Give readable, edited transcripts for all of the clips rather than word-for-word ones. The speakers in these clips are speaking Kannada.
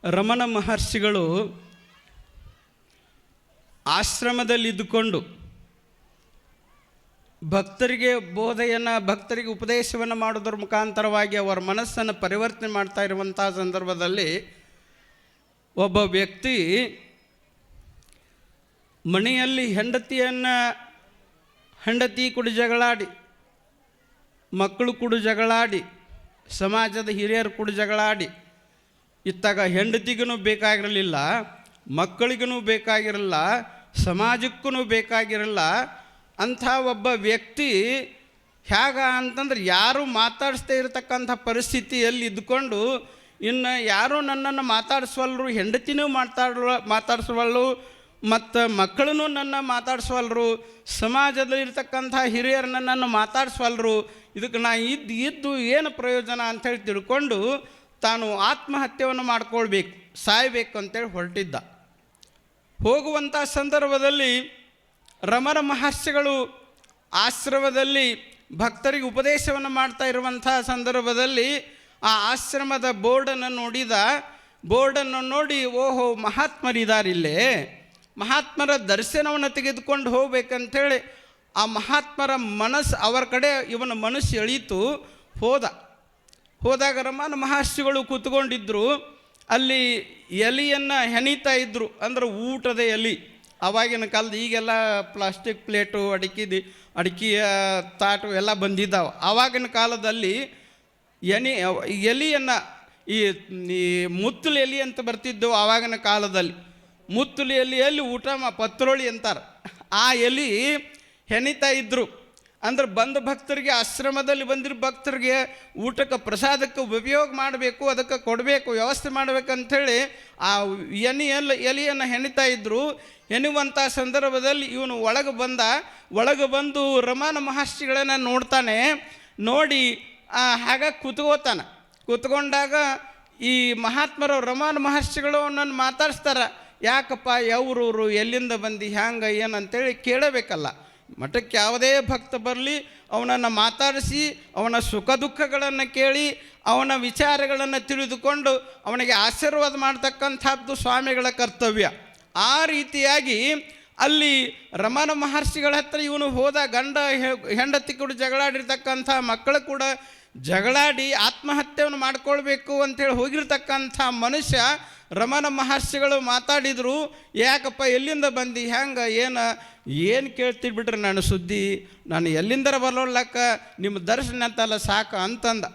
ರಮಣ ಮಹರ್ಷಿಗಳು ಆಶ್ರಮದಲ್ಲಿದ್ದುಕೊಂಡು ಭಕ್ತರಿಗೆ ಭಕ್ತರಿಗೆ ಉಪದೇಶವನ್ನು ಮಾಡೋದ್ರ ಮುಖಾಂತರವಾಗಿ ಅವರ ಮನಸ್ಸನ್ನು ಪರಿವರ್ತನೆ ಮಾಡ್ತಾ ಇರುವಂಥ ಸಂದರ್ಭದಲ್ಲಿ ಒಬ್ಬ ವ್ಯಕ್ತಿ ಮನೆಯಲ್ಲಿ ಹೆಂಡತಿ ಕೂಡ ಜಗಳಾಡಿ, ಮಕ್ಕಳು ಕೂಡ ಜಗಳಾಡಿ, ಸಮಾಜದ ಹಿರಿಯರು ಕೂಡ ಜಗಳಾಡಿ, ಇತ್ತಾಗ ಹೆಂಡತಿಗೂ ಬೇಕಾಗಿರಲಿಲ್ಲ, ಮಕ್ಕಳಿಗೂ ಬೇಕಾಗಿರಲಿಲ್ಲ, ಸಮಾಜಕ್ಕೂ ಬೇಕಾಗಿರಲಿಲ್ಲ. ಅಂಥ ಒಬ್ಬ ವ್ಯಕ್ತಿ ಅಂತಂದ್ರೆ ಯಾರೂ ಮಾತಾಡಿಸ್ದೇ ಇರತಕ್ಕಂಥ ಪರಿಸ್ಥಿತಿಯಲ್ಲಿ ಇದ್ದುಕೊಂಡು, ಇನ್ನು ಯಾರೂ ನನ್ನನ್ನು ಮಾತಾಡಿಸವಲ್ರು, ಹೆಂಡತಿನೂ ಮಾತಾಡಿಸವಲ್ರು, ಮತ್ತು ಮಕ್ಕಳೂ ನನ್ನ ಮಾತಾಡಿಸವಲ್ರು, ಸಮಾಜದಲ್ಲಿರ್ತಕ್ಕಂಥ ಹಿರಿಯರು ನನ್ನನ್ನು ಮಾತಾಡಿಸವಲ್ರು, ಇದಕ್ಕೆ ನಾ ಇದ್ದು ಏನು ಪ್ರಯೋಜನ ಅಂಥೇಳಿ ತಿಳ್ಕೊಂಡು ತಾನು ಆತ್ಮಹತ್ಯೆಯನ್ನು ಮಾಡ್ಕೊಳ್ಬೇಕು, ಸಾಯಬೇಕು ಅಂತೇಳಿ ಹೊರಟಿದ್ದ. ಹೋಗುವಂಥ ಸಂದರ್ಭದಲ್ಲಿ ರಮಣ ಮಹರ್ಷಿಗಳು ಆಶ್ರಮದಲ್ಲಿ ಭಕ್ತರಿಗೆ ಉಪದೇಶವನ್ನು ಮಾಡ್ತಾ ಇರುವಂಥ ಸಂದರ್ಭದಲ್ಲಿ ಆ ಆಶ್ರಮದ ಬೋರ್ಡನ್ನು ನೋಡಿ ಓಹೋ ಮಹಾತ್ಮರಿದ್ದಾರಿಲ್ಲೇ, ಮಹಾತ್ಮರ ದರ್ಶನವನ್ನು ತೆಗೆದುಕೊಂಡು ಹೋಗ್ಬೇಕಂತೇಳಿ ಆ ಮಹಾತ್ಮರ ಅವರ ಕಡೆ ಇವನ ಮನಸ್ಸು ಎಳೀತು. ಹೋದಾಗ ರಮಣ ಮಹರ್ಷಿಗಳು ಕೂತ್ಕೊಂಡಿದ್ದರು. ಅಲ್ಲಿ ಎಲೆಯನ್ನು ಹೆಣಿತಾ ಇದ್ದರು, ಅಂದ್ರೆ ಊಟದ ಎಲೆ. ಆವಾಗಿನ ಕಾಲದ ಈಗೆಲ್ಲ ಪ್ಲಾಸ್ಟಿಕ್ ಪ್ಲೇಟು, ಅಡಿಕೆಯ ತಾಟು ಎಲ್ಲ ಬಂದಿದ್ದಾವೆ. ಆವಾಗಿನ ಕಾಲದಲ್ಲಿ ಎಲೆಯನ್ನು ಈ ಮುತ್ತಲು ಎಲೆ ಅಂತ ಬರ್ತಿದ್ದವು. ಆವಾಗಿನ ಕಾಲದಲ್ಲಿ ಮುತ್ತಲು ಎಲೆಯಲ್ಲಿ ಪತ್ರೊಳಿ ಅಂತಾರೆ, ಆ ಎಲೆ ಹೆಣಿತಾ ಇದ್ದರು. ಅಂದ್ರೆ ಭಕ್ತರಿಗೆ, ಆಶ್ರಮದಲ್ಲಿ ಬಂದಿರೋ ಭಕ್ತರಿಗೆ ಊಟಕ್ಕೆ ಪ್ರಸಾದಕ್ಕೆ ಉಪಯೋಗ ಮಾಡಬೇಕು, ಅದಕ್ಕೆ ಕೊಡಬೇಕು, ವ್ಯವಸ್ಥೆ ಮಾಡಬೇಕಂಥೇಳಿ ಆ ಎಲೆಯನ್ನು ಹೆಣಿತಾ ಇದ್ದರು. ಹೆಣುವಂಥ ಸಂದರ್ಭದಲ್ಲಿ ಇವನು ಒಳಗೆ ಬಂದು ರಮಣ ಮಹರ್ಷಿಗಳನ್ನು ನೋಡ್ತಾನೆ. ನೋಡಿ ಹಾಗೆ ಕೂತ್ಕೊಂಡಾಗ ಈ ಮಹಾತ್ಮರು ರಮಣ ಮಹರ್ಷಿಗಳು ಅವನನ್ನು ಮಾತಾಡಿಸ್ತಾರೆ. ಯಾಕಪ್ಪ, ಯಾವ್ರೂರು, ಎಲ್ಲಿಂದ ಬಂದು ಹ್ಯಾಂಗೆ ಏನಂತೇಳಿ ಕೇಳಬೇಕಲ್ಲ. ಮಠಕ್ಕೆ ಯಾವುದೇ ಭಕ್ತ ಬರಲಿ ಅವನನ್ನು ಮಾತಾಡಿಸಿ ಅವನ ಸುಖ ದುಃಖಗಳನ್ನು ಕೇಳಿ ಅವನ ವಿಚಾರಗಳನ್ನು ತಿಳಿದುಕೊಂಡು ಅವನಿಗೆ ಆಶೀರ್ವಾದ ಮಾಡ್ತಕ್ಕಂಥದ್ದು ಸ್ವಾಮಿಗಳ ಕರ್ತವ್ಯ. ಆ ರೀತಿಯಾಗಿ ಅಲ್ಲಿ ರಮಣ ಮಹರ್ಷಿಗಳ ಹತ್ರ ಇವನು ಹೋದ. ಹೆಂಡತಿ ಕೂಡ ಜಗಳಾಡಿರ್ತಕ್ಕಂಥ, ಮಕ್ಕಳು ಕೂಡ ಜಗಳಾಡಿ ಆತ್ಮಹತ್ಯೆಯನ್ನು ಮಾಡ್ಕೊಳ್ಬೇಕು ಅಂಥೇಳಿ ಹೋಗಿರ್ತಕ್ಕಂಥ ಮನುಷ್ಯ ರಮಣ ಮಹರ್ಷಿಗಳು ಮಾತಾಡಿದರು. ಯಾಕಪ್ಪ, ಎಲ್ಲಿಂದ ಬಂದು ಹ್ಯಾಂಗೆ ಏನು ಕೇಳ್ತಿರ್ಬಿಟ್ರೆ ನಾನು ಸುದ್ದಿ, ನಾನು ಎಲ್ಲಿಂದರ ಬರೋಲ್ಲಕ್ಕ, ನಿಮ್ಮ ದರ್ಶನ ಅಂತಲ್ಲ ಸಾಕು ಅಂತಂದ.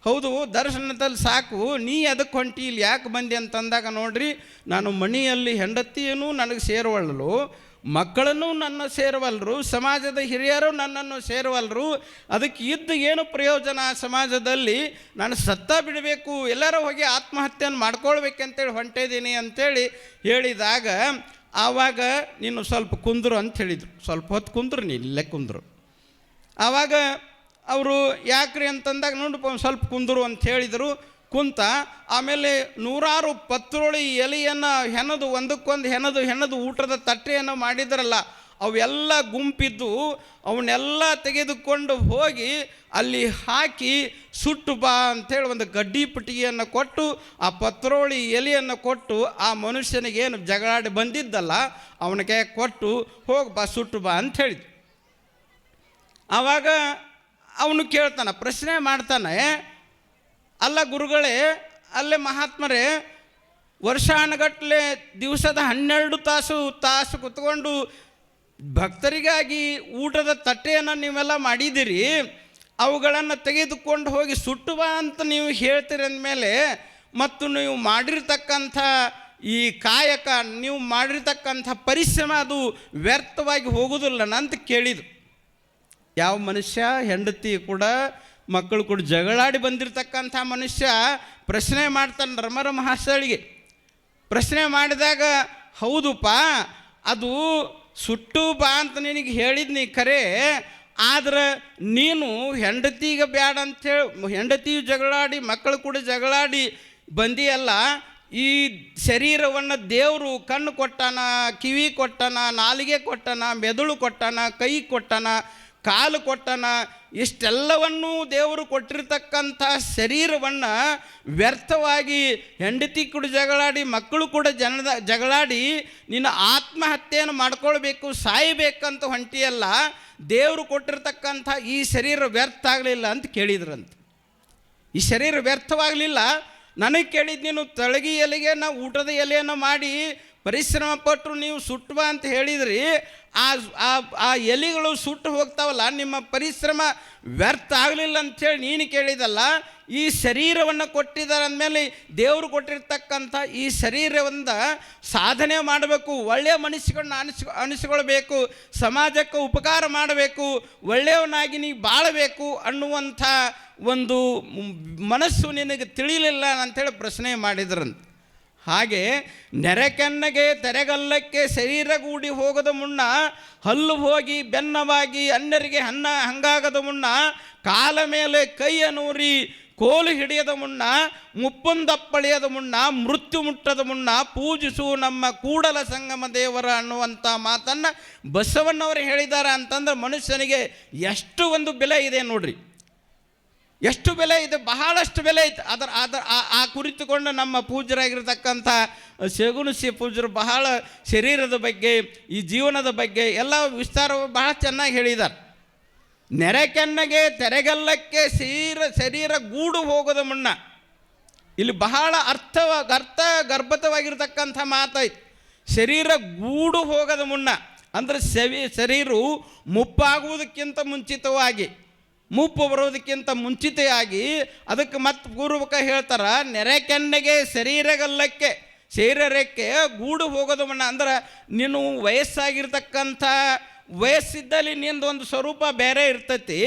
ಹೌದು, ದರ್ಶನದಲ್ಲಿ ಸಾಕು, ನೀ ಅದಕ್ಕೆ ಹೊಂಟಿ, ಇಲ್ಲಿ ಯಾಕೆ ಬಂದಿ ಅಂತಂದಾಗ ನೋಡ್ರಿ, ನಾನು ಮನೆಯಲ್ಲಿ ಹೆಂಡತಿಯೂ ನನಗೆ ಸೇರುವಲ್ಲರು, ಮಕ್ಕಳನ್ನು ನನ್ನ ಸೇರುವಲ್ರು, ಸಮಾಜದ ಹಿರಿಯರು ನನ್ನನ್ನು ಸೇರುವಲ್ರು, ಅದಕ್ಕೆ ಏನು ಪ್ರಯೋಜನ ಸಮಾಜದಲ್ಲಿ, ನಾನು ಸತ್ತ ಬಿಡಬೇಕು, ಎಲ್ಲರೂ ಹೋಗಿ ಆತ್ಮಹತ್ಯೆಯನ್ನು ಮಾಡ್ಕೊಳ್ಬೇಕಂತೇಳಿ ಹೊಂಟಿದ್ದೀನಿ ಅಂತೇಳಿ ಹೇಳಿದಾಗ, ಆವಾಗ ನೀನು ಸ್ವಲ್ಪ ಕುಂದ್ರು ಅಂತ ಹೇಳಿದರು. ಸ್ವಲ್ಪ ಹೊತ್ತು ಕುಂದ್ರು, ನೀನು ಇಲ್ಲೇ ಕುಂದ್ರು. ಆವಾಗ ಅವರು ಯಾಕ್ರಿ ಅಂತಂದಾಗ ನೋಡಪ್ಪ ಸ್ವಲ್ಪ ಕುಂದರು ಅಂತ ಹೇಳಿದರು. ಕುಂತ ಆಮೇಲೆ ನೂರಾರು ಪತ್ರೊಳಿ ಎಲೆಯನ್ನು ಹೆಣದು ಒಂದಕ್ಕೊಂದು ಹೆಣದು ಊಟದ ತಟ್ಟೆಯನ್ನು ಮಾಡಿದ್ರಲ್ಲ, ಅವೆಲ್ಲ ಗುಂಪಿದ್ದು ಅವನ್ನೆಲ್ಲ ತೆಗೆದುಕೊಂಡು ಹೋಗಿ ಅಲ್ಲಿ ಹಾಕಿ ಸುಟ್ಟು ಬಾ ಅಂಥೇಳಿ ಒಂದು ಗಡ್ಡಿ ಪುಟ್ಟಿಗೆಯನ್ನು ಕೊಟ್ಟು ಆ ಪತ್ರೊಳಿ ಎಲೆಯನ್ನು ಕೊಟ್ಟು ಆ ಮನುಷ್ಯನಿಗೇನು ಜಗಳಾಡಿ ಬಂದಿದ್ದಲ್ಲ ಅವನಿಗೆ ಕೊಟ್ಟು ಹೋಗಿ ಬಾ ಸುಟ್ಟು ಬಾ ಅಂತ ಹೇಳಿದ್ರು. ಆವಾಗ ಅವನು ಕೇಳ್ತಾನೆ, ಪ್ರಶ್ನೆ ಮಾಡ್ತಾನೆ, ಅಲ್ಲ ಗುರುಗಳೇ, ಅಲ್ಲೇ ಮಹಾತ್ಮರೇ, ವರ್ಷಾನುಗಟ್ಟಲೆ ದಿವಸದ 12 ತಾಸು ಕುತ್ಕೊಂಡು ಭಕ್ತರಿಗಾಗಿ ಊಟದ ತಟ್ಟೆಯನ್ನು ನೀವೆಲ್ಲ ಮಾಡಿದ್ದೀರಿ, ಅವುಗಳನ್ನು ತೆಗೆದುಕೊಂಡು ಹೋಗಿ ಸುಟ್ಟು ಬಾ ಅಂತ ನೀವು ಹೇಳ್ತೀರಿ ಅಂದಮೇಲೆ, ಮತ್ತು ನೀವು ಮಾಡಿರ್ತಕ್ಕಂಥ ಈ ಕಾಯಕ, ನೀವು ಮಾಡಿರ್ತಕ್ಕಂಥ ಪರಿಶ್ರಮ ಅದು ವ್ಯರ್ಥವಾಗಿ ಹೋಗೋದಿಲ್ಲ ಅಂತ ಕೇಳಿದ್ರು. ಯಾವ ಮನುಷ್ಯ ಹೆಂಡತಿ ಕೂಡ ಮಕ್ಕಳು ಕೂಡ ಜಗಳಾಡಿ ಬಂದಿರತಕ್ಕಂಥ ಮನುಷ್ಯ ಪ್ರಶ್ನೆ ಮಾಡ್ತಾನೆ ರಮಣ ಮಹರ್ಷಿಗಳಿಗೆ. ಪ್ರಶ್ನೆ ಮಾಡಿದಾಗ, ಹೌದುಪ್ಪ, ಅದು ಸುಟ್ಟು ಬಾ ಅಂತ ನಿನಗೆ ಹೇಳಿದ್ನಿ ಖರೆ, ಆದ್ರೆ ನೀನು ಹೆಂಡತಿಗೆ ಬ್ಯಾಡ ಅಂಥೇಳಿ, ಹೆಂಡತಿಯು ಜಗಳಾಡಿ ಮಕ್ಕಳು ಕೂಡ ಜಗಳಾಡಿ ಬಂದಿಯಲ್ಲ, ಈ ಶರೀರವನ್ನು ದೇವರು ಕಣ್ಣು ಕೊಟ್ಟಾನ, ಕಿವಿ ಕೊಟ್ಟಾನ, ನಾಲಿಗೆ ಕೊಟ್ಟಾನ, ಮೆದುಳು ಕೊಟ್ಟಾನ, ಕೈ ಕೊಟ್ಟಾನ, ಕಾಲು ಕೊಟ್ಟನ. ಇಷ್ಟೆಲ್ಲವನ್ನೂ ದೇವರು ಕೊಟ್ಟಿರ್ತಕ್ಕಂಥ ಶರೀರವನ್ನು ವ್ಯರ್ಥವಾಗಿ ಹೆಂಡತಿ ಕೂಡ ಜಗಳಾಡಿ, ಮಕ್ಕಳು ಕೂಡ ಜಗಳಾಡಿ ನಿನ್ನ ಆತ್ಮಹತ್ಯೆಯನ್ನು ಮಾಡ್ಕೊಳ್ಬೇಕು, ಸಾಯಬೇಕಂತ ಹೊಂಟಿಯಲ್ಲ, ದೇವರು ಕೊಟ್ಟಿರ್ತಕ್ಕಂಥ ಈ ಶರೀರ ವ್ಯರ್ಥ ಆಗಲಿಲ್ಲ ಅಂತ ಕೇಳಿದ್ರಂತೆ. ಈ ಶರೀರ ವ್ಯರ್ಥವಾಗಲಿಲ್ಲ. ನನಗೆ ಕೇಳಿದ್ದು, ನೀನು ತಳಗಿ ಎಲೆಗೆ ನಾವು ಊಟದ ಎಲೆಯನ್ನು ಮಾಡಿ ಪರಿಶ್ರಮ ಪಟ್ಟರು ನೀವು ಸುಟ್ಟುವ ಅಂತ ಹೇಳಿದ್ರಿ, ಆ ಎಲೆಗಳು ಸುಟ್ಟು ಹೋಗ್ತಾವಲ್ಲ, ನಿಮ್ಮ ಪರಿಶ್ರಮ ವ್ಯರ್ಥ ಆಗಲಿಲ್ಲ ಅಂಥೇಳಿ ನೀನು ಕೇಳಿದಲ್ಲ. ಈ ಶರೀರವನ್ನು ಕೊಟ್ಟಿದ್ದಾರೆ ಅಂದಮೇಲೆ ದೇವರು ಕೊಟ್ಟಿರ್ತಕ್ಕಂಥ ಈ ಶರೀರವನ್ನು ಸಾಧನೆ ಮಾಡಬೇಕು, ಒಳ್ಳೆಯ ಮನುಷ್ಯಗಳನ್ನ ಅನಿಸ್ಕೊಳ್ಬೇಕು, ಸಮಾಜಕ್ಕೆ ಉಪಕಾರ ಮಾಡಬೇಕು, ಒಳ್ಳೆಯವನಾಗಿ ನೀ ಬಾಳಬೇಕು ಅನ್ನುವಂಥ ಒಂದು ಮನಸ್ಸು ನಿನಗೆ ತಿಳಿಲಿಲ್ಲ ಅಂಥೇಳಿ ಪ್ರಶ್ನೆ ಮಾಡಿದ್ರಂತೆ. ಹಾಗೆ ನೆರೆಕೆನ್ನಗೆ ತೆರೆಗಲ್ಲಕ್ಕೆ ಶರೀರಗೂಡಿ ಹೋಗದ ಮುನ್ನ, ಹಲ್ಲು ಹೋಗಿ ಬೆನ್ನವಾಗಿ ಅನ್ಯರಿಗೆ ಹಂಗಾಗದ ಮುನ್ನ, ಕಾಲ ಮೇಲೆ ಕೈಯ ನೂರಿ ಕೋಲು ಹಿಡಿಯದ ಮುನ್ನ, ಮುಪ್ಪೊಂದಪ್ಪಳಿಯದ ಮುನ್ನ, ಮೃತ್ಯು ಮುಟ್ಟದ ಮುನ್ನ ಪೂಜಿಸು ನಮ್ಮ ಕೂಡಲ ಸಂಗಮ ದೇವರ ಅನ್ನುವಂಥ ಮಾತನ್ನು ಬಸವಣ್ಣವರು ಹೇಳಿದ್ದಾರೆ. ಅಂತಂದ್ರೆ ಮನುಷ್ಯನಿಗೆ ಎಷ್ಟು ಒಂದು ಬೆಲೆ ಇದೆ ನೋಡ್ರಿ, ಎಷ್ಟು ಬೆಲೆ ಇದೆ, ಬಹಳಷ್ಟು ಬೆಲೆ ಐತೆ. ಆ ಕುರಿತುಕೊಂಡು ನಮ್ಮ ಪೂಜ್ಯರಾಗಿರ್ತಕ್ಕಂಥ ಶಗುಣಸಿ ಪೂಜ್ಯರು ಬಹಳ ಶರೀರದ ಬಗ್ಗೆ, ಈ ಜೀವನದ ಬಗ್ಗೆ ಎಲ್ಲ ವಿಸ್ತಾರವಾಗಿ ಬಹಳ ಚೆನ್ನಾಗಿ ಹೇಳಿದ್ದಾರೆ. ನೆರೆಕೆನ್ನಗೆ ತೆರೆಗಲ್ಲಕ್ಕೆ ಶರೀರ ಗೂಡು ಹೋಗೋದ ಮುನ್ನ, ಇಲ್ಲಿ ಬಹಳ ಅರ್ಥ ಗರ್ಭತವಾಗಿರ್ತಕ್ಕಂಥ ಮಾತಾಯ್ತು. ಶರೀರ ಗೂಡು ಹೋಗದ ಮುನ್ನ ಅಂದರೆ ಶರೀರವು ಮುಪ್ಪಾಗುವುದಕ್ಕಿಂತ ಮುಂಚಿತವಾಗಿ, ಮುಪ್ಪು ಬರೋದಕ್ಕಿಂತ ಮುಂಚಿತೆಯಾಗಿ ಅದಕ್ಕೆ ಮತ್ತೆ ಪೂರ್ವಕ ಹೇಳ್ತಾರೆ, ನೆರೆಕೆನ್ನೆಗೆ ಶರೀರಗಲ್ಲಕ್ಕೆ ಶರೀರಕ್ಕೆ ಗೂಡು ಹೋಗೋದು ಮುನ್ನ. ಅಂದ್ರೆ ನೀನು ವಯಸ್ಸಾಗಿರ್ತಕ್ಕಂಥ ವಯಸ್ಸಿದ್ದಲ್ಲಿ ನಿಂದು ಒಂದು ಸ್ವರೂಪ ಬೇರೆ ಇರ್ತೈತಿ,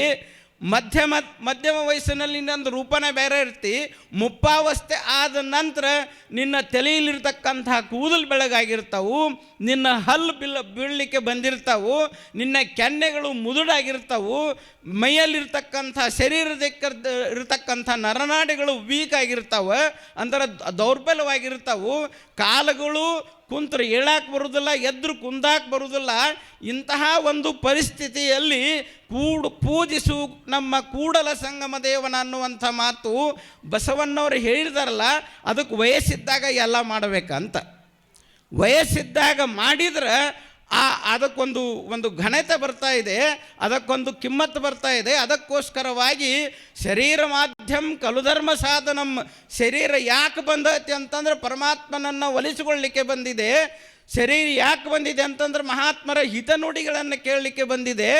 ಮಧ್ಯಮ ವಯಸ್ಸಿನಲ್ಲಿ ನಿನ್ನೊಂದು ರೂಪನೇ ಬೇರೆ ಇರ್ತಿ, ಮುಪ್ಪಾವಸ್ಥೆ ಆದ ನಂತರ ನಿನ್ನ ತಲೆಯಲ್ಲಿರ್ತಕ್ಕಂಥ ಕೂದಲು ಬೆಳಗಾಗಿರ್ತಾವು, ನಿನ್ನ ಹಲ್ಲು ಬೀಳಲಿಕ್ಕೆ ಬಂದಿರ್ತಾವು, ನಿನ್ನ ಕೆನ್ನೆಗಳು ಮುದುಡಾಗಿರ್ತಾವು, ಮೈಯಲ್ಲಿರ್ತಕ್ಕಂಥ ಶರೀರದಕ್ಕೆ ಇರ್ತಕ್ಕಂಥ ನರನಾಡಿಗಳು ವೀಕ್ ಆಗಿರ್ತಾವೆ, ಅಂದ್ರೆ ದೌರ್ಬಲ್ಯವಾಗಿರ್ತಾವು, ಕಾಲುಗಳು ಕುಂತ್ರು ಏಳಾಕೆ ಬರೋದಿಲ್ಲ, ಎದ್ರು ಕುಂದಾಕೆ ಬರೋದಿಲ್ಲ. ಇಂತಹ ಒಂದು ಪರಿಸ್ಥಿತಿಯಲ್ಲಿ ಪೂಜಿಸು ನಮ್ಮ ಕೂಡಲ ಸಂಗಮ ದೇವನ ಅನ್ನುವಂಥ ಮಾತು ಬಸವಣ್ಣವರು ಹೇಳಿದಾರಲ್ಲ, ಅದಕ್ಕೆ ವಯಸ್ಸಿದ್ದಾಗ ಎಲ್ಲ ಮಾಡಬೇಕಂತ. ವಯಸ್ಸಿದ್ದಾಗ ಮಾಡಿದ್ರೆ ಅದಕ್ಕೊಂದು ಘನತೆ ಬರ್ತಾ ಇದೆ, ಅದಕ್ಕೊಂದು ಕಿಮ್ಮತ್ತು ಬರ್ತಾ ಇದೆ. ಅದಕ್ಕೋಸ್ಕರವಾಗಿ ಶರೀರ ಮಾಧ್ಯಮ ಕಲುಧರ್ಮ ಸಾಧನಂ, ಶರೀರ ಯಾಕೆ ಬಂದೈತಿ ಅಂತಂದ್ರೆ ಪರಮಾತ್ಮನನ್ನು ಒಲಿಸಿಕೊಳ್ಳಲಿಕ್ಕೆ ಬಂದಿದೆ. ಶರೀರ ಯಾಕೆ ಬಂದಿದೆ ಅಂತಂದ್ರೆ ಮಹಾತ್ಮರ ಹಿತನುಡಿಗಳನ್ನು ಕೇಳಲಿಕ್ಕೆ ಬಂದಿದೆ.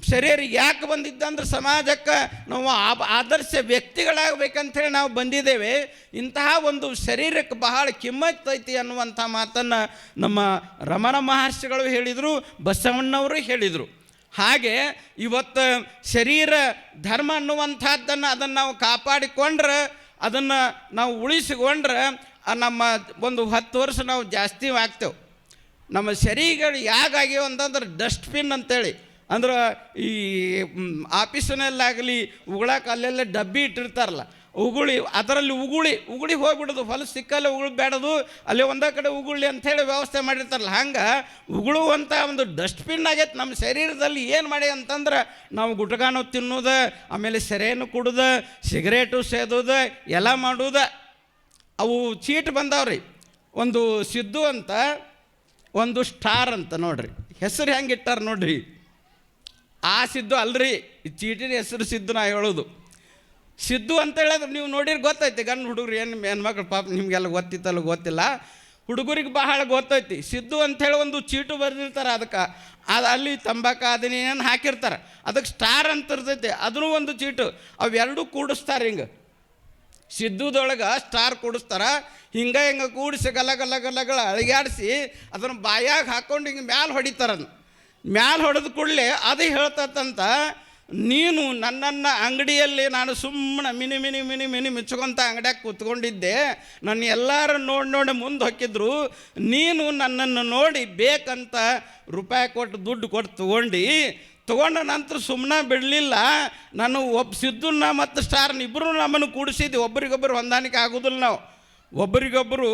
ಶರೀರ ಯಾಕೆ ಬಂದಿದ್ದಂದ್ರೆ ಸಮಾಜಕ್ಕೆ ನಾವು ಆದರ್ಶ ವ್ಯಕ್ತಿಗಳಾಗಬೇಕಂಥೇಳಿ ನಾವು ಬಂದಿದ್ದೇವೆ. ಇಂತಹ ಒಂದು ಶರೀರಕ್ಕೆ ಬಹಳ ಕಿಮ್ಮತ್ತೈತಿ ಅನ್ನುವಂಥ ಮಾತನ್ನು ನಮ್ಮ ರಮಣ ಮಹರ್ಷಿಗಳು ಹೇಳಿದರು, ಬಸವಣ್ಣವರು ಹೇಳಿದರು. ಹಾಗೆ ಇವತ್ತು ಶರೀರ ಧರ್ಮ ಅನ್ನುವಂಥದ್ದನ್ನು ಅದನ್ನು ನಾವು ಕಾಪಾಡಿಕೊಂಡ್ರೆ, ಅದನ್ನು ನಾವು ಉಳಿಸಿಕೊಂಡ್ರೆ ನಮ್ಮ ಒಂದು 10 ವರ್ಷ ನಾವು ಜಾಸ್ತಿ ಆಗ್ತೇವೆ. ನಮ್ಮ ಶರೀರಗಳು ಯಾಕಾಗ್ಯವ ಅಂತಂದ್ರೆ ಡಸ್ಟ್ಬಿನ್ ಅಂತೇಳಿ, ಅಂದ್ರೆ ಈ ಆಫೀಸಿನಲ್ಲಾಗಲಿ ಉಗುಳಕ್ಕೆ ಅಲ್ಲೆಲ್ಲ ಡಬ್ಬಿ ಇಟ್ಟಿರ್ತಾರಲ್ಲ, ಅದರಲ್ಲಿ ಉಗುಳಿ ಹೋಗ್ಬಿಡೋದು, ಹೊಲಸು ಸಿಕ್ಕಲ್ಲೇ ಬೇಡದು, ಅಲ್ಲಿ ಒಂದೇ ಕಡೆ ಉಗುಳಿ ಅಂಥೇಳಿ ವ್ಯವಸ್ಥೆ ಮಾಡಿರ್ತಾರಲ್ಲ, ಹಂಗೆ ಉಗುಳುವಂಥ ಒಂದು ಡಸ್ಟ್ಬಿನ್ ಆಗೈತೆ ನಮ್ಮ ಶರೀರದಲ್ಲಿ. ಏನು ಮಾಡಿ ಅಂತಂದ್ರೆ ನಾವು ಗುಟ್ಕಾನು ತಿನ್ನೋದು, ಆಮೇಲೆ ಸೆರೆಯನ್ನು ಕುಡೋದು, ಸಿಗರೇಟು ಸೇದೋದು ಎಲ್ಲ ಮಾಡೋದು. ಅವು ಚೀಟ್ ಬಂದಾವ್ರಿ, ಒಂದು ಸಿದ್ದು ಅಂತ ಒಂದು ಸ್ಟಾರ್ ಅಂತ ನೋಡ್ರಿ, ಹೆಸರು ಹೆಂಗೆ ಇಟ್ಟಾರ ನೋಡ್ರಿ. ಆ ಸಿದ್ದು ಅಲ್ರಿ, ಈ ಚೀಟಿನ ಹೆಸರು ಸಿದ್ದು ನಾ ಹೇಳೋದು. ಸಿದ್ದು ಅಂತ ಹೇಳಿದ್ರೆ ನೀವು ನೋಡಿರಿ ಗೊತ್ತೈತಿ, ಗಂಡು ಹುಡುಗರು ಏನು ಹೆಣ್ಮಕ್ಳು ಪಾಪ ನಿಮಗೆಲ್ಲ ಗೊತ್ತಿತ್ತಲ್ಲ ಗೊತ್ತಿಲ್ಲ, ಹುಡುಗರಿಗೆ ಬಹಳ ಗೊತ್ತೈತಿ. ಸಿದ್ದು ಅಂಥೇಳಿ ಒಂದು ಚೀಟು ಬರೆದಿರ್ತಾರೆ, ಅದಕ್ಕೆ ಅಲ್ಲಿ ತಂಬಾಕು ಅದನ್ನೇನು ಹಾಕಿರ್ತಾರೆ, ಅದಕ್ಕೆ ಸ್ಟಾರ್ ಅಂತ ಇರ್ತೈತಿ, ಅದೂ ಒಂದು ಚೀಟು. ಅವೆರಡೂ ಕೂಡಿಸ್ತಾರೆ. ಹಿಂಗೆ ಸಿದ್ದುದೊಳಗೆ ಸ್ಟಾರ್ ಕೂಡಿಸ್ತಾರ, ಹಿಂಗೆ ಕೂಡಿಸಿ ಗಲಗಳ ಅಳಿಗಾಡಿಸಿ ಅದನ್ನು ಬಾಯಾಗ ಹಾಕ್ಕೊಂಡು ಹಿಂಗೆ ಮ್ಯಾಲೆ ಹೊಡಿತಾರೆ. ಮ್ಯಾಲೆ ಹೊಡೆದ ಕೂಡಲೇ ಅದು ಹೇಳ್ತಂತ, ನೀನು ನನ್ನನ್ನು ಅಂಗಡಿಯಲ್ಲಿ ನಾನು ಸುಮ್ಮನೆ ಮಿನಿ ಮಿಚ್ಕೊಂತ ಅಂಗಡಿಯಾಗ ಕೂತ್ಕೊಂಡಿದ್ದೆ, ನನ್ನ ಎಲ್ಲರೂ ನೋಡಿ ಮುಂದೆ ಹೊಕ್ಕಿದ್ರು, ನೀನು ನನ್ನನ್ನು ನೋಡಿ ಬೇಕಂತ ರೂಪಾಯಿ ಕೊಟ್ಟು ದುಡ್ಡು ಕೊಟ್ಟು ತೊಗೊಂಡ ನಂತರ ಸುಮ್ಮನೆ ಬಿಡಲಿಲ್ಲ. ನಾನು ಸಿದ್ದುನ್ನ ಮತ್ತು ಸ್ಟಾರ್ನ ಇಬ್ಬರು ನಮ್ಮನ್ನು ಕೂಡಿಸಿದ್ವಿ, ಒಬ್ರಿಗೊಬ್ಬರು ಹೊಂದಾಣಿಕೆ ಆಗೋದಿಲ್ಲ ನಾವು. ಒಬ್ರಿಗೊಬ್ಬರು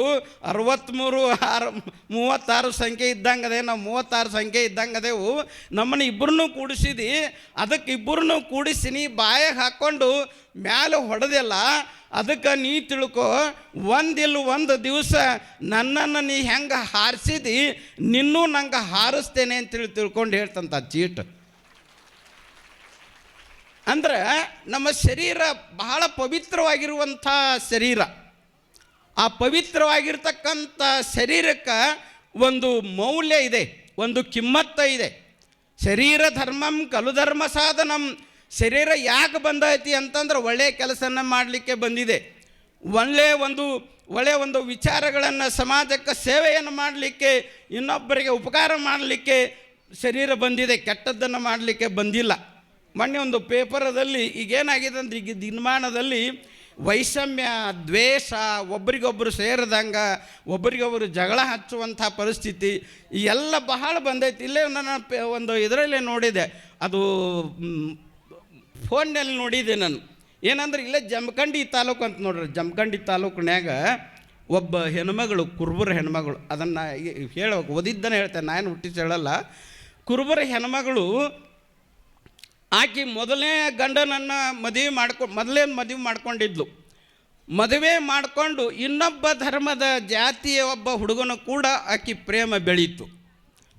36 ಸಂಖ್ಯೆ ಇದ್ದಂಗದೆ, ನಾವು 36 ಸಂಖ್ಯೆ ಇದ್ದಂಗದೆವು. ನಮ್ಮನ್ನು ಇಬ್ಬರನ್ನೂ ಕೂಡಿಸಿದಿ, ಅದಕ್ಕೆ ಇಬ್ಬರನ್ನೂ ಕೂಡಿಸಿ ನೀ ಬಾಯಾಗ ಹಾಕ್ಕೊಂಡು ಮ್ಯಾಲೆ ಹೊಡೆದೆಲ್ಲ. ಅದಕ್ಕೆ ನೀ ತಿಳ್ಕೊ, ಒಂದು ದಿವಸ ನನ್ನನ್ನು ನೀ ಹೆಂಗೆ ಹಾರಿಸಿದಿ, ನಿನ್ನೂ ನಂಗೆ ಹಾರಿಸ್ತೇನೆ ಅಂತೇಳಿ ತಿಳ್ಕೊಂಡು ಹೇಳ್ತಂತ ಚೀಟ್. ಅಂದ್ರೆ ನಮ್ಮ ಶರೀರ ಬಹಳ ಪವಿತ್ರವಾಗಿರುವಂಥ ಶರೀರ. ಆ ಪವಿತ್ರವಾಗಿರ್ತಕ್ಕಂಥ ಶರೀರಕ್ಕೆ ಒಂದು ಮೌಲ್ಯ ಇದೆ, ಒಂದು ಕಿಮ್ಮತ್ತ ಇದೆ. ಶರೀರ ಧರ್ಮಂ ಖಲು ಧರ್ಮ ಸಾಧನಂ. ಶರೀರ ಯಾಕೆ ಬಂದೈತಿ ಅಂತಂದ್ರೆ ಒಳ್ಳೆಯ ಕೆಲಸನ ಮಾಡಲಿಕ್ಕೆ ಬಂದಿದೆ, ಒಳ್ಳೆಯ ಒಂದು ವಿಚಾರಗಳನ್ನು, ಸಮಾಜಕ್ಕೆ ಸೇವೆಯನ್ನು ಮಾಡಲಿಕ್ಕೆ, ಇನ್ನೊಬ್ಬರಿಗೆ ಉಪಕಾರ ಮಾಡಲಿಕ್ಕೆ ಶರೀರ ಬಂದಿದೆ, ಕೆಟ್ಟದ್ದನ್ನು ಮಾಡಲಿಕ್ಕೆ ಬಂದಿಲ್ಲ. ಮೊನ್ನೆ ಒಂದು ಪೇಪರದಲ್ಲಿ ಈಗೇನಾಗಿದೆ ಅಂದ್ರೆ, ಈಗ ದಿನಮಾನದಲ್ಲಿ ವೈಷಮ್ಯ, ದ್ವೇಷ, ಒಬ್ರಿಗೊಬ್ಬರು ಸೇರಿದಂಗೆ ಒಬ್ರಿಗೊಬ್ಬರು ಜಗಳ ಹಚ್ಚುವಂಥ ಪರಿಸ್ಥಿತಿ ಎಲ್ಲ ಬಹಳ ಬಂದೈತಿ. ಇಲ್ಲೇ ನಾನು ಒಂದು ಇದರಲ್ಲೇ ನೋಡಿದೆ, ಅದು ಫೋನ್ನಲ್ಲಿ ನೋಡಿದೆ ನಾನು. ಏನಂದ್ರೆ ಇಲ್ಲೇ ಜಮಖಂಡಿ ತಾಲೂಕು ಅಂತ ನೋಡ್ರಿ, ಜಮಖಂಡಿ ತಾಲೂಕಿನ್ಯಾಗ ಒಬ್ಬ ಹೆಣ್ಮಗಳು, ಕುರುಬರ ಹೆಣ್ಮಗಳು, ಅದನ್ನು ಹೇಳಬೇಕು, ಓದಿದ್ದನೇ ಹೇಳ್ತೇನೆ, ನಾನು ಹುಟ್ಟಿಸಿ ಹೇಳಲ್ಲ. ಕುರುಬರ ಹೆಣ್ಮಗಳು ಆಕೆ ಮೊದಲನೇ ಗಂಡನನ್ನು ಮೊದಲೇ ಮದುವೆ ಮಾಡ್ಕೊಂಡಿದ್ಲು. ಮದುವೆ ಮಾಡಿಕೊಂಡು ಇನ್ನೊಬ್ಬ ಧರ್ಮದ ಜಾತಿಯ ಒಬ್ಬ ಹುಡುಗನ ಕೂಡ ಆಕೆ ಪ್ರೇಮ ಬೆಳೀತು.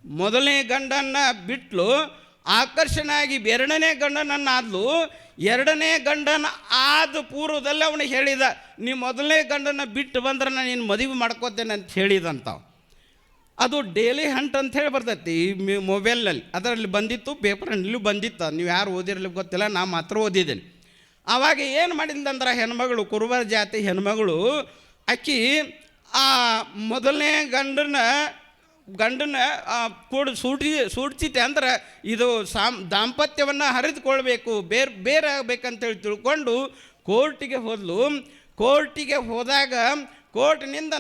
ಮೊದಲನೇ ಗಂಡನ್ನು ಬಿಟ್ಲು, ಆಕರ್ಷಣೆ ಆಗಿ ಎರಡನೇ ಗಂಡನನ್ನು ಆದ್ಲು. ಎರಡನೇ ಗಂಡನ ಆದ ಪೂರ್ವದಲ್ಲಿ ಅವನು ಹೇಳಿದ, ನೀ ಮೊದಲನೇ ಗಂಡನ ಬಿಟ್ಟು ಬಂದ್ರೆ ನಾನು ನಿನ್ನ ಮದುವೆ ಮಾಡ್ಕೋತೇನೆ ಅಂತ ಹೇಳಿದಂತ. ಅದು ಡೈಲಿ ಹಂಟ್ ಅಂತ ಹೇಳಿ ಬರ್ತೈತಿ ಮೊಬೈಲ್ನಲ್ಲಿ, ಅದರಲ್ಲಿ ಬಂದಿತ್ತು, ಪೇಪರ್ನಲ್ಲೂ ಬಂದಿತ್ತು. ನೀವು ಯಾರು ಓದಿರ್ಲಿಕ್ಕೆ ಗೊತ್ತಿಲ್ಲ, ನಾ ಮಾತ್ರ ಓದಿದ್ದೇನೆ. ಆವಾಗ ಏನು ಮಾಡಿದ್ದಂದ್ರೆ ಹೆಣ್ಮಗಳು, ಕುರುಬರ ಜಾತಿ ಹೆಣ್ಮಗಳು, ಆಕಿ ಆ ಮೊದಲನೇ ಗಂಡನ ಕೂಡ ಸೂಡ್ಸಿತೆ. ಅಂದ್ರೆ ಇದು ದಾಂಪತ್ಯವನ್ನು ಹರಿದುಕೊಳ್ಬೇಕು, ಬೇರೆ ಆಗಬೇಕಂತೇಳಿ ತಿಳ್ಕೊಂಡು ಕೋರ್ಟಿಗೆ ಹೋದ್ಲು. ಕೋರ್ಟಿಗೆ ಹೋದಾಗ ಕೋರ್ಟ್ನಿಂದ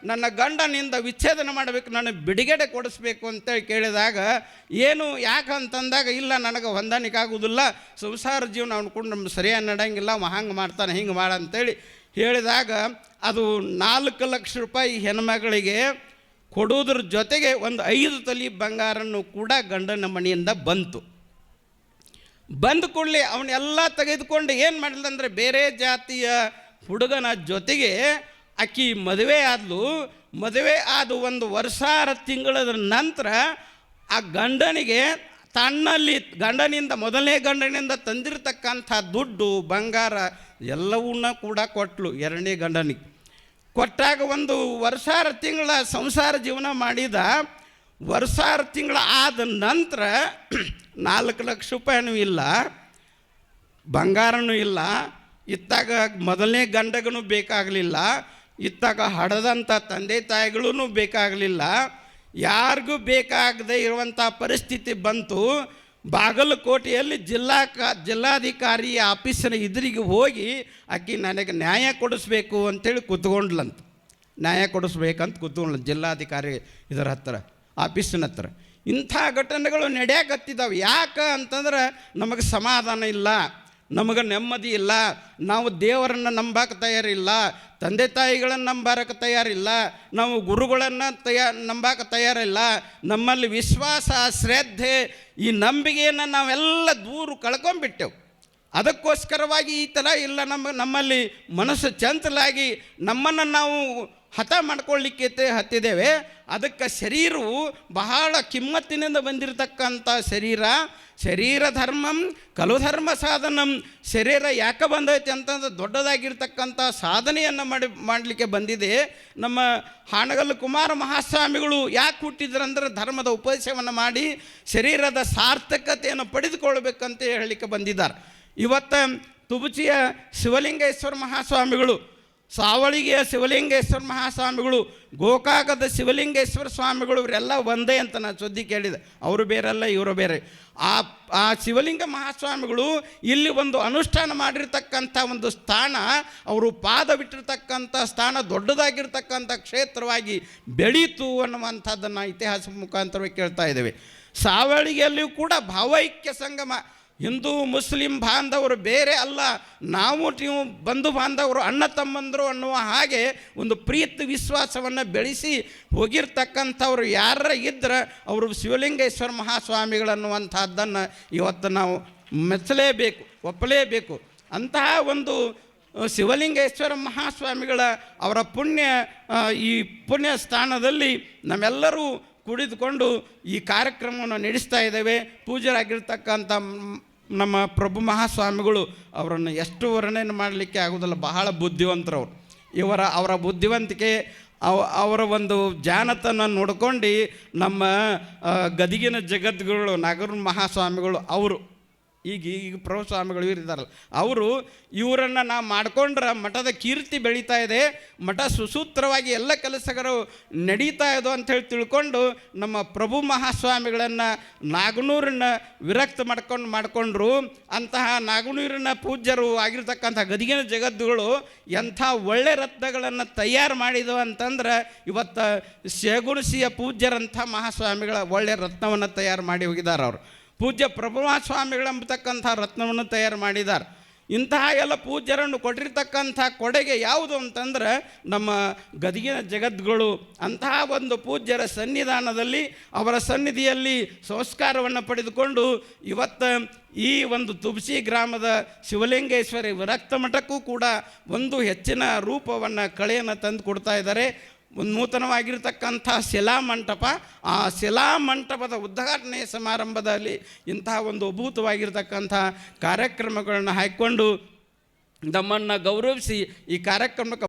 ನನ್ನ ಗಂಡನಿಂದ ವಿಚ್ಛೇದನ ಮಾಡಬೇಕು, ನನಗೆ ಬಿಡುಗಡೆ ಕೊಡಿಸ್ಬೇಕು ಅಂತೇಳಿ ಕೇಳಿದಾಗ, ಏನು ಯಾಕಂತಂದಾಗ, ಇಲ್ಲ ನನಗೆ ಹೊಂದಾಣಿಕೆ ಆಗೋದಿಲ್ಲ, ಸಂಸಾರ ಜೀವನ ಅವ್ನು ನಮ್ಗೆ ಸರಿಯಾಗಿ ನಡೆಯಂಗಿಲ್ಲ, ಹಂಗೆ ಮಾಡ್ತಾನೆ, ಹಿಂಗೆ ಮಾಡ ಅಂತೇಳಿ ಹೇಳಿದಾಗ, ಅದು 4 ಲಕ್ಷ ರೂಪಾಯಿ ಹೆಣ್ಮಗಳಿಗೆ ಕೊಡೋದ್ರ ಜೊತೆಗೆ ಒಂದು 5 ತೊಲಿ ಬಂಗಾರನ್ನು ಕೂಡ ಗಂಡನ ಮನೆಯಿಂದ ಬಂದು ಕೂಡಲೇ ಅವನ್ನೆಲ್ಲ ತೆಗೆದುಕೊಂಡು ಏನು ಮಾಡಿದಂದರೆ, ಬೇರೆ ಜಾತಿಯ ಹುಡುಗನ ಜೊತೆಗೆ ಆಕಿ ಮದುವೆ ಆದ್ಲು. ಮದುವೆ ಆದ 1 ವರ್ಷ 6 ತಿಂಗಳ ನಂತರ ಆ ಗಂಡನಿಗೆ ಮೊದಲನೇ ಗಂಡನಿಂದ ತಂದಿರತಕ್ಕಂಥ ದುಡ್ಡು, ಬಂಗಾರ ಎಲ್ಲವನ್ನ ಕೂಡ ಕೊಟ್ಟಳು ಎರಡನೇ ಗಂಡನಿಗೆ. ಕೊಟ್ಟಾಗ 1 ವರ್ಷ 6 ತಿಂಗಳ ಸಂಸಾರ ಜೀವನ ಮಾಡಿದ. ವರ್ಷ 6 ತಿಂಗಳ ಆದ ನಂತರ 4 ಲಕ್ಷ ರೂಪಾಯಿನೂ ಇಲ್ಲ, ಬಂಗಾರನೂ ಇಲ್ಲ. ಇತ್ತಾಗ ಮೊದಲನೇ ಗಂಡಗೂ ಬೇಕಾಗಲಿಲ್ಲ, ಇತ್ತಾಗ ಹಡದಂಥ ತಂದೆ ತಾಯಿಗಳೂ ಬೇಕಾಗಲಿಲ್ಲ, ಯಾರಿಗೂ ಬೇಕಾಗದೇ ಇರುವಂಥ ಪರಿಸ್ಥಿತಿ ಬಂತು. ಬಾಗಲಕೋಟೆಯಲ್ಲಿ ಜಿಲ್ಲಾಧಿಕಾರಿ ಆಫೀಸಿನ ಎದುರಿಗೆ ಹೋಗಿ ಆಕೆ ನನಗೆ ನ್ಯಾಯ ಕೊಡಿಸ್ಬೇಕು ಅಂತೇಳಿ ಕೂತ್ಕೊಂಡ್ಲಂತ. ನ್ಯಾಯ ಕೊಡಿಸ್ಬೇಕಂತ ಕೂತ್ಕೊಂಡ್ಲ ಜಿಲ್ಲಾಧಿಕಾರಿ ಇದರ ಹತ್ತಿರ, ಆಫೀಸಿನ ಹತ್ರ. ಇಂಥ ಘಟನೆಗಳು ನಡೆಯಕತ್ತಿದ್ದಾವೆ. ಯಾಕೆ ಅಂತಂದ್ರೆ ನಮಗೆ ಸಮಾಧಾನ ಇಲ್ಲ, ನಮಗೆ ನೆಮ್ಮದಿ ಇಲ್ಲ, ನಾವು ದೇವರನ್ನು ನಂಬಕ್ಕೆ ತಯಾರಿಲ್ಲ, ತಂದೆ ತಾಯಿಗಳನ್ನು ನಂಬಕ್ಕೆ ತಯಾರಿಲ್ಲ, ನಾವು ಗುರುಗಳನ್ನು ನಂಬಕ್ಕೆ ತಯಾರಿಲ್ಲ. ನಮ್ಮಲ್ಲಿ ವಿಶ್ವಾಸ, ಶ್ರದ್ಧೆ, ಈ ನಂಬಿಕೆಯನ್ನು ನಾವೆಲ್ಲ ದೂರ ಕಳ್ಕೊಂಡ್ಬಿಟ್ಟೆವು. ಅದಕ್ಕೋಸ್ಕರವಾಗಿ ಈ ಥರ ಇಲ್ಲ, ನಮ್ಮಲ್ಲಿ ಮನಸ್ಸು ಚಂಚಲಾಗಿ ನಮ್ಮನ್ನು ನಾವು ಹತ ಮಾಡ್ಕೊಳ್ಳಿಕ್ಕೆ ಹತ್ತಿದ್ದೇವೆ. ಅದಕ್ಕೆ ಶರೀರವು ಬಹಳ ಕಿಮ್ಮತ್ತಿನಿಂದ ಬಂದಿರತಕ್ಕಂಥ ಶರೀರ ಧರ್ಮಂ ಖಲು ಧರ್ಮ ಸಾಧನಂ. ಶರೀರ ಯಾಕೆ ಬಂದೈತೆ ಅಂತಂದ್ರೆ ದೊಡ್ಡದಾಗಿರ್ತಕ್ಕಂಥ ಸಾಧನೆಯನ್ನು ಮಾಡಲಿಕ್ಕೆ ಬಂದಿದೆ. ನಮ್ಮ ಹಾನಗಲ್ಲು ಕುಮಾರ ಮಹಾಸ್ವಾಮಿಗಳು ಯಾಕೆ ಹುಟ್ಟಿದ್ರಂದ್ರೆ ಧರ್ಮದ ಉಪದೇಶವನ್ನು ಮಾಡಿ ಶರೀರದ ಸಾರ್ಥಕತೆಯನ್ನು ಪಡೆದುಕೊಳ್ಬೇಕಂತ ಹೇಳಲಿಕ್ಕೆ ಬಂದಿದ್ದಾರೆ. ಇವತ್ತು ತುಬಚಿಯ ಶಿವಲಿಂಗೇಶ್ವರ ಮಹಾಸ್ವಾಮಿಗಳು, ಸಾವಳಿಗೆಯ ಶಿವಲಿಂಗೇಶ್ವರ ಮಹಾಸ್ವಾಮಿಗಳು, ಗೋಕಾಕದ ಶಿವಲಿಂಗೇಶ್ವರ ಸ್ವಾಮಿಗಳು, ಇವರೆಲ್ಲ ಒಂದೇ ಅಂತ ನಾನು ಸುದ್ದಿ ಕೇಳಿದೆ. ಅವರು ಬೇರೆಲ್ಲ, ಇವರು ಬೇರೆ. ಆ ಶಿವಲಿಂಗ ಮಹಾಸ್ವಾಮಿಗಳು ಇಲ್ಲಿ ಒಂದು ಅನುಷ್ಠಾನ ಮಾಡಿರ್ತಕ್ಕಂಥ ಒಂದು ಸ್ಥಾನ, ಅವರು ಪಾದ ಬಿಟ್ಟಿರ್ತಕ್ಕಂಥ ಸ್ಥಾನ ದೊಡ್ಡದಾಗಿರ್ತಕ್ಕಂಥ ಕ್ಷೇತ್ರವಾಗಿ ಬೆಳೀತು ಅನ್ನುವಂಥದ್ದನ್ನು ಇತಿಹಾಸ ಮುಖಾಂತರವಾಗಿ ಕೇಳ್ತಾ ಇದ್ದೇವೆ. ಸಾವಳಿಗೆಯಲ್ಲಿಯೂ ಕೂಡ ಭಾವೈಕ್ಯ ಸಂಗಮ, ಹಿಂದೂ ಮುಸ್ಲಿಂ ಬಾಂಧವರು ಬೇರೆ ಅಲ್ಲ, ನಾವು ನೀವು ಬಂಧು ಬಾಂಧವರು, ಅಣ್ಣ ತಮ್ಮಂದರು ಅನ್ನುವ ಹಾಗೆ ಒಂದು ಪ್ರೀತಿ ವಿಶ್ವಾಸವನ್ನು ಬೆಳೆಸಿ ಹೋಗಿರ್ತಕ್ಕಂಥವ್ರು ಯಾರ ಇದ್ರೆ ಅವರು ಶಿವಲಿಂಗೇಶ್ವರ ಮಹಾಸ್ವಾಮಿಗಳನ್ನುವಂಥದ್ದನ್ನು ಇವತ್ತು ನಾವು ಮೆಚ್ಚಲೇಬೇಕು, ಒಪ್ಪಲೇಬೇಕು. ಅಂತಹ ಒಂದು ಶಿವಲಿಂಗೇಶ್ವರ ಮಹಾಸ್ವಾಮಿಗಳ ಅವರ ಈ ಪುಣ್ಯ ಸ್ಥಾನದಲ್ಲಿ ನಮ್ಮೆಲ್ಲರೂ ಕುಳಿತುಕೊಂಡು ಈ ಕಾರ್ಯಕ್ರಮವನ್ನು ನಡೆಸ್ತಾ ಇದ್ದೇವೆ. ಪೂಜ್ಯರಾಗಿರ್ತಕ್ಕಂಥ ನಮ್ಮ ಪ್ರಭು ಮಹಾಸ್ವಾಮಿಗಳು ಅವರನ್ನು ಎಷ್ಟು ವರ್ಣನೆ ಮಾಡಲಿಕ್ಕೆ ಆಗೋದಿಲ್ಲ, ಬಹಳ ಬುದ್ಧಿವಂತರವರು. ಅವರ ಬುದ್ಧಿವಂತಿಕೆ, ಅವರ ಒಂದು ಜಾನತನ ನೋಡ್ಕೊಂಡು ನಮ್ಮ ಗದಗಿನ ಜಗದ್ಗುರುಗಳು ನಾಗರ ಮಹಾಸ್ವಾಮಿಗಳು ಅವರು ಈಗ ಪ್ರಭು ಸ್ವಾಮಿಗಳು ಇದ್ದಾರಲ್ಲ, ಅವರು ಇವರನ್ನು ನಾವು ಮಾಡಿಕೊಂಡ್ರೆ ಮಠದ ಕೀರ್ತಿ ಬೆಳೀತಾ ಇದೆ, ಮಠ ಸುಸೂತ್ರವಾಗಿ ಎಲ್ಲ ಕೆಲಸಗಳು ನಡೀತಾ ಇದೆ ಅಂಥೇಳಿ ತಿಳ್ಕೊಂಡು ನಮ್ಮ ಪ್ರಭು ಮಹಾಸ್ವಾಮಿಗಳನ್ನು ನಾಗನೂರನ್ನ ವಿರಕ್ತ ಮಾಡಿಕೊಂಡ್ರು. ಅಂತಹ ನಾಗನೂರಿನ ಪೂಜ್ಯರು ಆಗಿರ್ತಕ್ಕಂಥ ಗದಗಿನ ಜಗದ್ದುಗಳು ಎಂಥ ಒಳ್ಳೆ ರತ್ನಗಳನ್ನು ತಯಾರು ಮಾಡಿದವು ಅಂತಂದ್ರೆ ಇವತ್ತು ಶೇಗುಣಸಿಯ ಪೂಜ್ಯರಂಥ ಮಹಾಸ್ವಾಮಿಗಳ ಒಳ್ಳೆಯ ರತ್ನವನ್ನು ತಯಾರು ಮಾಡಿ ಹೋಗಿದ್ದಾರೆ. ಅವರು ಪೂಜ್ಯ ಪ್ರಭುಸ್ವಾಮಿಗಳಂಬತಕ್ಕಂಥ ರತ್ನವನ್ನು ತಯಾರು ಮಾಡಿದ್ದಾರೆ. ಇಂತಹ ಎಲ್ಲ ಪೂಜ್ಯರನ್ನು ಕೊಟ್ಟಿರ್ತಕ್ಕಂಥ ಕೊಡುಗೆ ಯಾವುದು ಅಂತಂದ್ರೆ ನಮ್ಮ ಗದಗಿನ ಜಗದ್ಗಳು. ಅಂತಹ ಒಂದು ಪೂಜ್ಯರ ಸನ್ನಿಧಾನದಲ್ಲಿ ಅವರ ಸನ್ನಿಧಿಯಲ್ಲಿ ಸಂಸ್ಕಾರವನ್ನು ಪಡೆದುಕೊಂಡು ಇವತ್ತು ಈ ಒಂದು ತುಬಸಿ ಗ್ರಾಮದ ಶಿವಲಿಂಗೇಶ್ವರಿ ವಿರಕ್ತ ಮಠಕ್ಕೂ ಕೂಡ ಒಂದು ಹೆಚ್ಚಿನ ರೂಪವನ್ನು ಕಳೆಯನ್ನು ತಂದು ಕೊಡ್ತಾ ಇದ್ದಾರೆ. ಒಂದು ನೂತನವಾಗಿರ್ತಕ್ಕಂಥ ಶಿಲಾಮಂಟಪ, ಆ ಶಿಲಾಮಂಟಪದ ಉದ್ಘಾಟನೆಯ ಸಮಾರಂಭದಲ್ಲಿ ಇಂತಹ ಒಂದು ಅದ್ಭುತವಾಗಿರ್ತಕ್ಕಂಥ ಕಾರ್ಯಕ್ರಮಗಳನ್ನು ಹಾಕಿಕೊಂಡು ನಮ್ಮನ್ನು ಗೌರವಿಸಿ ಈ ಕಾರ್ಯಕ್ರಮಕ್ಕೆ